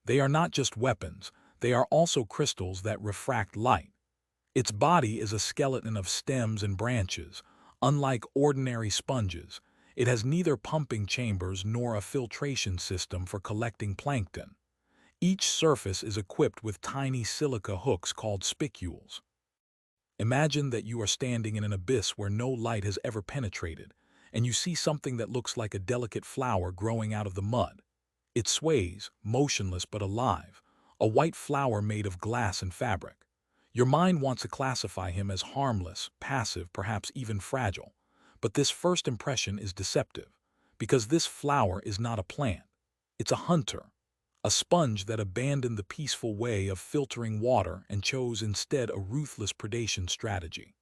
They are not just weapons, they are also crystals that refract light. Its body is a skeleton of stems and branches. Unlike ordinary sponges, it has neither pumping chambers nor a filtration system for collecting plankton. Each surface is equipped with tiny silica hooks called spicules. Imagine that you are standing in an abyss where no light has ever penetrated, and you see something that looks like a delicate flower growing out of the mud. It sways, motionless but alive, a white flower made of glass and fabric. Your mind wants to classify him as harmless, passive, perhaps even fragile. But this first impression is deceptive, because this flower is not a plant. It's a hunter, a sponge that abandoned the peaceful way of filtering water and chose instead a ruthless predation strategy.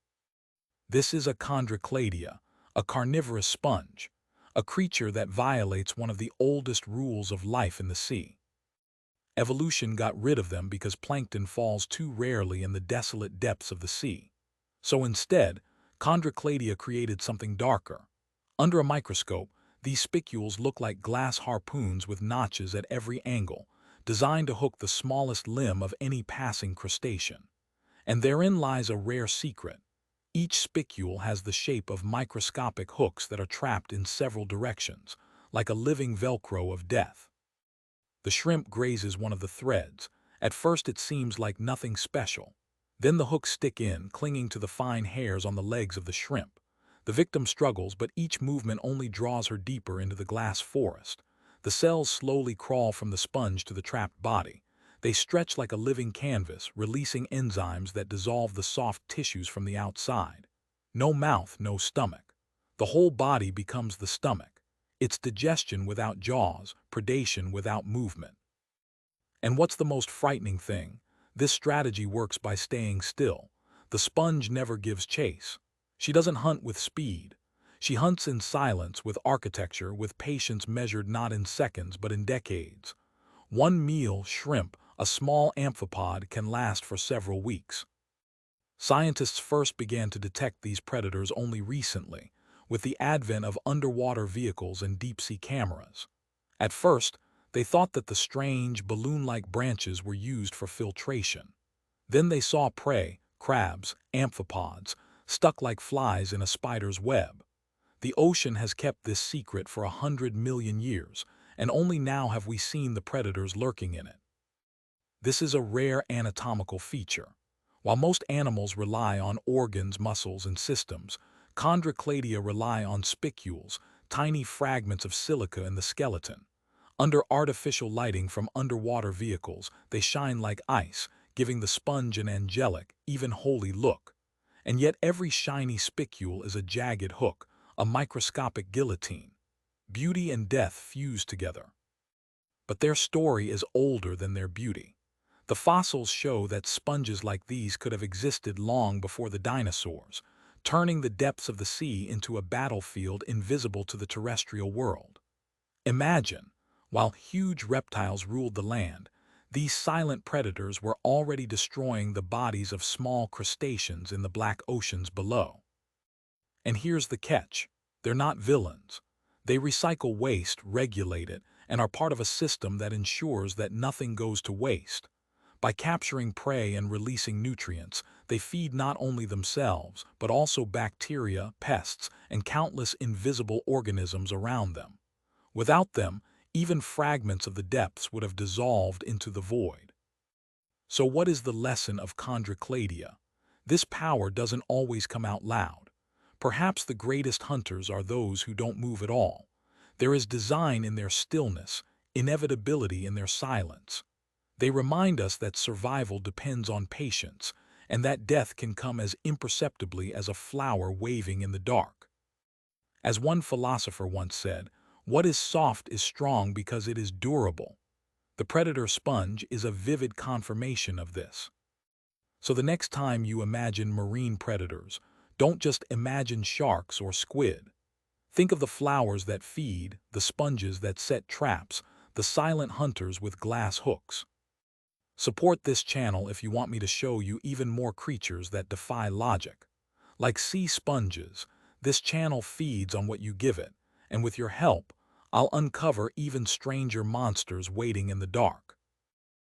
This is a chondrocladia, a carnivorous sponge, a creature that violates one of the oldest rules of life in the sea. Evolution got rid of them because plankton falls too rarely in the desolate depths of the sea. So instead, chondrocladia created something darker. Under a microscope, these spicules look like glass harpoons with notches at every angle, designed to hook the smallest limb of any passing crustacean. And therein lies a rare secret. Each spicule has the shape of microscopic hooks that are trapped in several directions, like a living Velcro of death. The shrimp grazes one of the threads. At first it seems like nothing special. Then the hooks stick in, clinging to the fine hairs on the legs of the shrimp. The victim struggles, but each movement only draws her deeper into the glass forest. The cells slowly crawl from the sponge to the trapped body. They stretch like a living canvas, releasing enzymes that dissolve the soft tissues from the outside. No mouth, no stomach. The whole body becomes the stomach. It's digestion without jaws, predation without movement. And what's the most frightening thing? This strategy works by staying still. The sponge never gives chase. She doesn't hunt with speed. She hunts in silence, with architecture, with patience measured not in seconds but in decades. One meal, shrimp, a small amphipod, can last for several weeks. Scientists first began to detect these predators only recently, with the advent of underwater vehicles and deep-sea cameras. At first, they thought that the strange, balloon-like branches were used for filtration. Then they saw prey, crabs, amphipods, stuck like flies in a spider's web. The ocean has kept this secret for 100 million years, and only now have we seen the predators lurking in it. This is a rare anatomical feature. While most animals rely on organs, muscles, and systems, chondrocladia rely on spicules, tiny fragments of silica in the skeleton. Under artificial lighting from underwater vehicles, they shine like ice, giving the sponge an angelic, even holy look. And yet every shiny spicule is a jagged hook, a microscopic guillotine. Beauty and death fuse together. But their story is older than their beauty. The fossils show that sponges like these could have existed long before the dinosaurs, turning the depths of the sea into a battlefield invisible to the terrestrial world. Imagine, while huge reptiles ruled the land, these silent predators were already destroying the bodies of small crustaceans in the black oceans below. And here's the catch: they're not villains. They recycle waste, regulate it, and are part of a system that ensures that nothing goes to waste. By capturing prey and releasing nutrients, they feed not only themselves, but also bacteria, pests, and countless invisible organisms around them. Without them, even fragments of the depths would have dissolved into the void. So what is the lesson of chondrocladia? This power doesn't always come out loud. Perhaps the greatest hunters are those who don't move at all. There is design in their stillness, inevitability in their silence. They remind us that survival depends on patience, and that death can come as imperceptibly as a flower waving in the dark. As one philosopher once said, "What is soft is strong because it is durable." The predator sponge is a vivid confirmation of this. So the next time you imagine marine predators, don't just imagine sharks or squid. Think of the flowers that feed, the sponges that set traps, the silent hunters with glass hooks. Support this channel if you want me to show you even more creatures that defy logic. Like sea sponges, this channel feeds on what you give it, and with your help, I'll uncover even stranger monsters waiting in the dark.